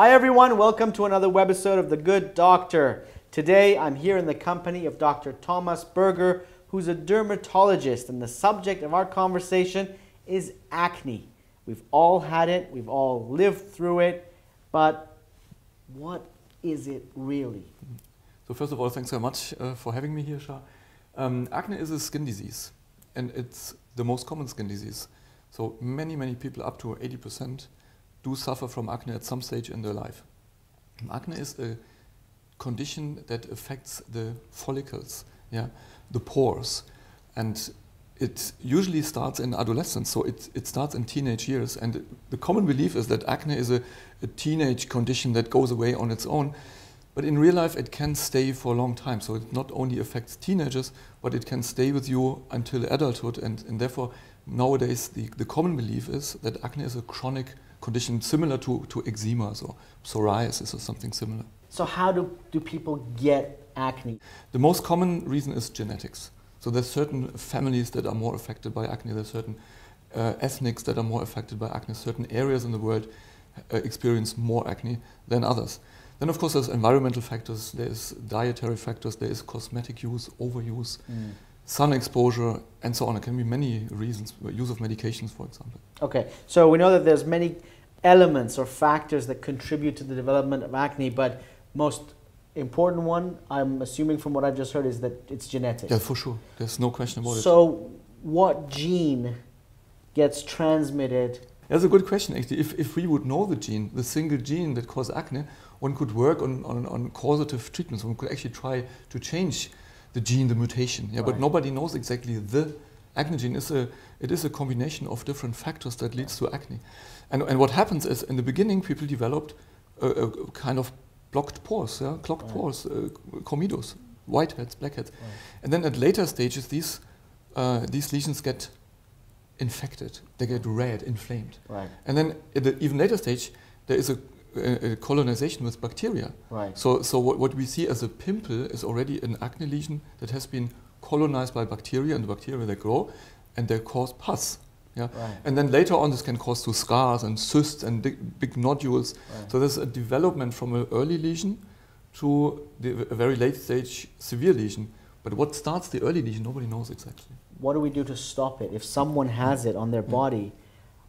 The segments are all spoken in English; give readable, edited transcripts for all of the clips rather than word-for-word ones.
Hi everyone, welcome to another webisode of The Good Doctor. Today I'm here in the company of Dr. Thomas Berger, who's a dermatologist, and the subject of our conversation is acne. We've all had it, we've all lived through it, but what is it really? So first of all, thanks so much for having me here, Shah. Acne is a skin disease, and it's the most common skin disease. So many people, up to 80%, do suffer from acne at some stage in their life. Acne is a condition that affects the follicles, the pores, and it usually starts in adolescence, so it starts in teenage years. And the common belief is that acne is a teenage condition that goes away on its own, but in real life it can stay for a long time. So it not only affects teenagers, but it can stay with you until adulthood, and therefore nowadays the common belief is that acne is a chronic condition similar to eczema, so psoriasis or something similar. So how do people get acne? The most common reason is genetics. So there's certain families that are more affected by acne, there's certain ethnics that are more affected by acne, certain areas in the world experience more acne than others. Then of course there's environmental factors, there's dietary factors, there is cosmetic use, overuse, sun exposure, and so on. It can be many reasons, use of medications, for example. Okay, so we know that there's many elements or factors that contribute to the development of acne, but most important one, I'm assuming from what I've just heard, is that it's genetic. Yeah, for sure. There's no question about it. So what gene gets transmitted? That's a good question, actually. If we would know the gene, the single gene that causes acne, one could work on causative treatments. One could actually try to change the gene, the mutation. Yeah, right. But nobody knows exactly the acne gene. It is a combination of different factors that leads to acne. And what happens is, in the beginning, people developed a kind of blocked pores, clogged pores, comedos, whiteheads, blackheads. Right. And then at later stages, these lesions get infected. They get red, inflamed. Right. And then at the even later stage, there is a colonization with bacteria. Right. So what we see as a pimple is already an acne lesion that has been colonized by bacteria, and the bacteria, they grow and they cause pus. Yeah? Right. And then later on this can cause to scars and cysts and big nodules. Right. So there's a development from an early lesion to a very late stage severe lesion. But what starts the early lesion, nobody knows exactly. What do we do to stop it? If someone has it on their body,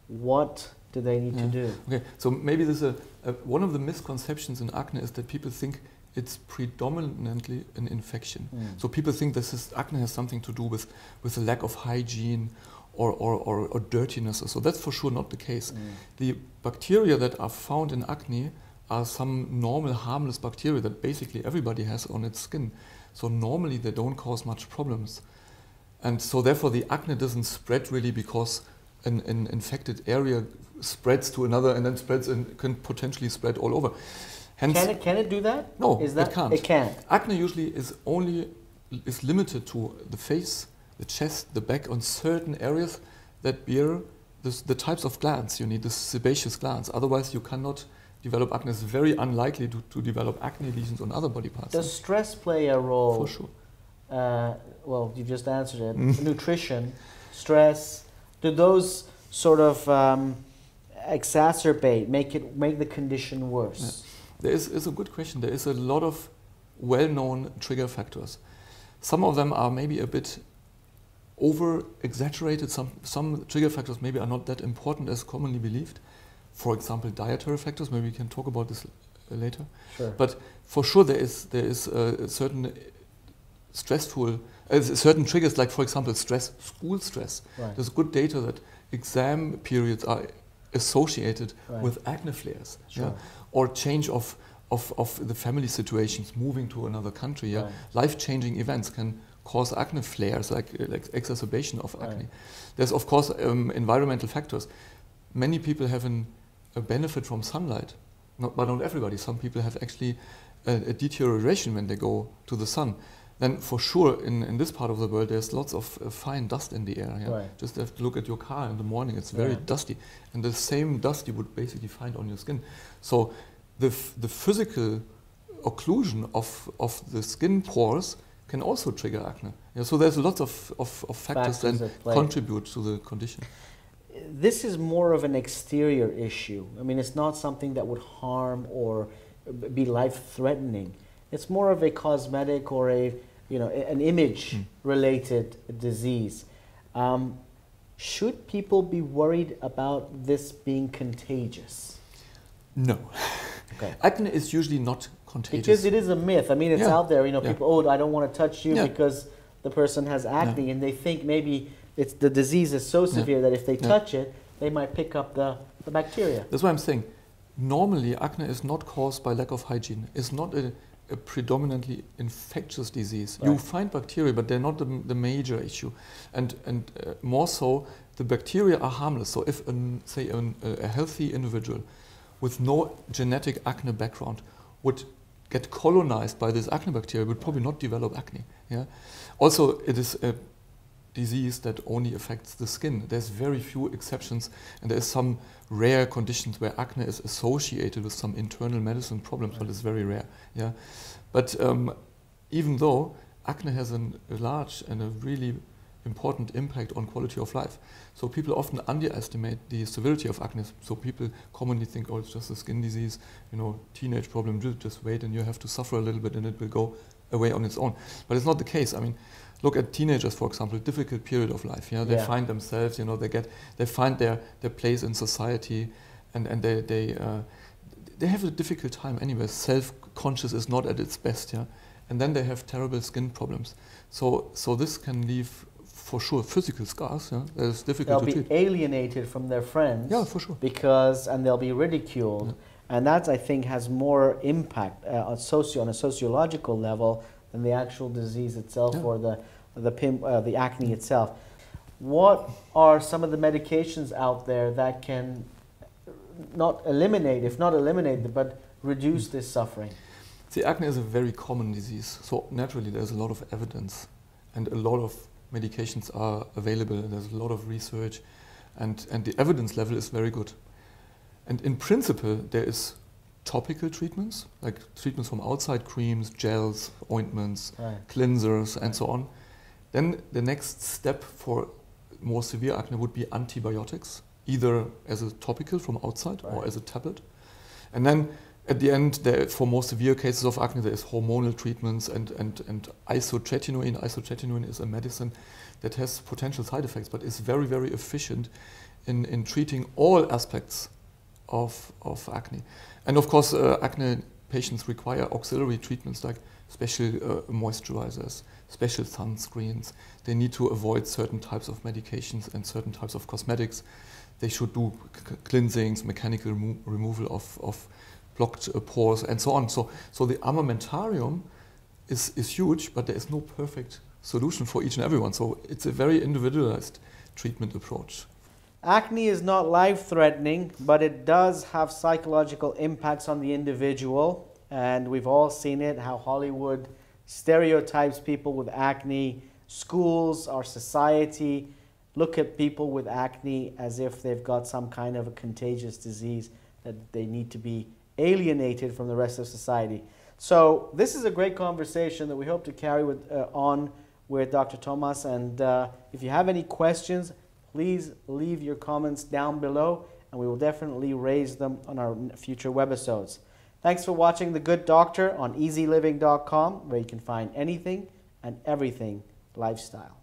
what do they need to do? Okay, so maybe this is one of the misconceptions in acne is that people think it's predominantly an infection. So people think acne has something to do with a lack of hygiene or dirtiness. So that's for sure not the case. The bacteria that are found in acne are some normal harmless bacteria that basically everybody has on its skin. So normally they don't cause much problems. And so therefore the acne doesn't spread really because an infected area spreads to another and then spreads and can potentially spread all over. Hence, can it do that? No, it can't. It can't. Acne usually is limited to the face, the chest, the back, on certain areas that bear the types of glands you need, the sebaceous glands. Otherwise you cannot develop acne. It's very unlikely to develop acne lesions on other body parts. Does stress play a role? For sure. Well, you just answered it. Nutrition, stress, do those sort of exacerbate, make the condition worse? Yeah. It's a good question. There is a lot of well-known trigger factors. Some of them are maybe a bit over-exaggerated. Some trigger factors maybe are not that important as commonly believed. For example, dietary factors. Maybe we can talk about this later. Sure. But for sure there is a certain stressful, certain triggers, like for example school stress. Right. There's good data that exam periods are associated with acne flares. Sure. Yeah? Or change of the family situations, moving to another country. Yeah? Right. Life-changing events can cause acne flares, like exacerbation of acne. Right. There's of course environmental factors. Many people have a benefit from sunlight, but not everybody. Some people have actually a deterioration when they go to the sun. Then for sure in this part of the world there's lots of fine dust in the air. Yeah? Right. Just have to look at your car in the morning, it's very dusty. And the same dust you would basically find on your skin. So the physical occlusion of the skin pores can also trigger acne. Yeah, so there's lots of factors that contribute to the condition. this is more of an exterior issue. I mean, it's not something that would harm or be life-threatening. It's more of a cosmetic or an image-related disease. Should people be worried about this being contagious? No. Okay. Acne is usually not contagious. Because it is a myth. I mean, it's out there. People, oh, I don't want to touch you because the person has acne, and they think maybe the disease is so severe that if they touch it, they might pick up the bacteria. That's why I'm saying, normally acne is not caused by lack of hygiene. It's not a predominantly infectious disease. Right. You find bacteria, but they're not the major issue. And more so, the bacteria are harmless. So if, say, a healthy individual with no genetic acne background would get colonized by this acne bacteria, would probably not develop acne. Yeah. Also, it is a disease that only affects the skin. There's very few exceptions, and there's some rare conditions where acne is associated with some internal medicine problems, but it's very rare. Yeah. But even though acne has a large and a really important impact on quality of life, so people often underestimate the severity of acne. So people commonly think, oh, it's just a skin disease, teenage problem, just wait and you have to suffer a little bit and it will go away on its own. But it's not the case. I mean, look at teenagers, for example, difficult period of life. They find themselves, they find their place in society, and they have a difficult time anyway. Self-conscious is not at its best, and then they have terrible skin problems. So this can leave, for sure, physical scars. That is difficult to treat. They'll be alienated from their friends. Yeah, for sure. And they'll be ridiculed. Yeah. And that, I think, has more impact on a sociological level than the actual disease itself or the acne itself. What are some of the medications out there that can not eliminate, but reduce this suffering? See, acne is a very common disease, so naturally there's a lot of evidence and a lot of medications are available, and there's a lot of research, and the evidence level is very good. And in principle, there is topical treatments, like treatments from outside, creams, gels, ointments, cleansers, and so on. Then the next step for more severe acne would be antibiotics, either as a topical from outside or as a tablet. And then at the end, for more severe cases of acne, there is hormonal treatments and isotretinoin. Isotretinoin is a medicine that has potential side effects, but is very, very efficient in treating all aspects of acne. And of course, acne patients require auxiliary treatments like special moisturizers, special sunscreens. They need to avoid certain types of medications and certain types of cosmetics. They should do cleansings, mechanical removal of blocked pores, and so on. So the armamentarium is huge, but there is no perfect solution for each and everyone. So it's a very individualized treatment approach. Acne is not life-threatening, but it does have psychological impacts on the individual. And we've all seen it, how Hollywood stereotypes people with acne. Schools, our society, look at people with acne as if they've got some kind of a contagious disease that they need to be alienated from the rest of society. So this is a great conversation that we hope to carry on with Dr. Thomas. And if you have any questions, please leave your comments down below, and we will definitely raise them on our future webisodes. Thanks for watching The Good Doctor on eZeLiving.com, where you can find anything and everything lifestyle.